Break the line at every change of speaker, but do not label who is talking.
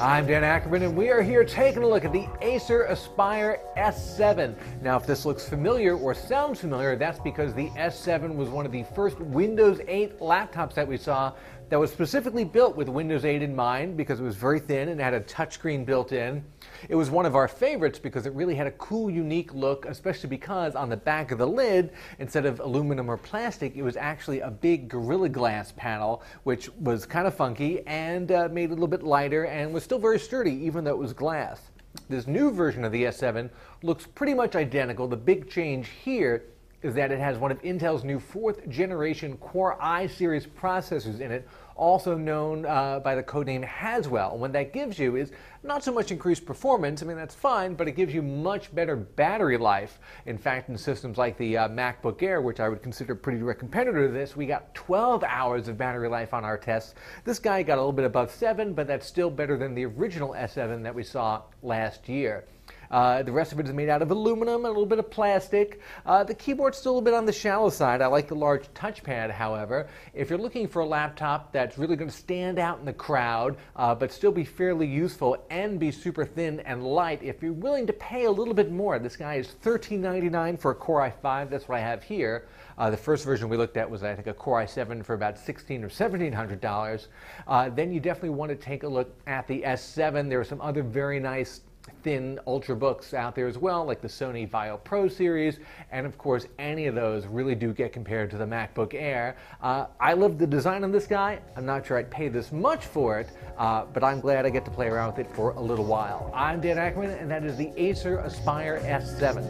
I'm Dan Ackerman, and we are here taking a look at the Acer Aspire S7. Now, if this looks familiar or sounds familiar, that's because the S7 was one of the first Windows 8 laptops that we saw that was specifically built with Windows 8 in mind because it was very thin and had a touchscreen built in. It was one of our favorites because it really had a cool, unique look, especially because on the back of the lid, instead of aluminum or plastic, it was actually a big Gorilla Glass panel, which was kind of funky and made it a little bit lighter and was still very sturdy, even though it was glass. This new version of the S7 looks pretty much identical. The big change here is that it has one of Intel's new 4th generation Core i series processors in it, also known by the codename Haswell. And what that gives you is not so much increased performance, I mean that's fine, but it gives you much better battery life. In fact, in systems like the MacBook Air, which I would consider pretty direct competitor to this, we got 12 hours of battery life on our tests. This guy got a little bit above 7, but that's still better than the original S7 that we saw last year. The rest of it is made out of aluminum and a little bit of plastic. The keyboard's still a bit on the shallow side. I like the large touchpad, however. If you're looking for a laptop that's really going to stand out in the crowd, but still be fairly useful and be super thin and light, if you're willing to pay a little bit more, this guy is $13.99 for a Core i5. That's what I have here. The first version we looked at was, I think, a Core i7 for about $1,600 or $1,700. Then you definitely want to take a look at the S7. There are some other very nice thin ultrabooks out there as well, like the Sony Vaio Pro series, and of course any of those really do get compared to the MacBook Air. I love the design on this guy. I'm not sure I'd pay this much for it, but I'm glad I get to play around with it for a little while. I'm Dan Ackerman, and that is the Acer Aspire S7.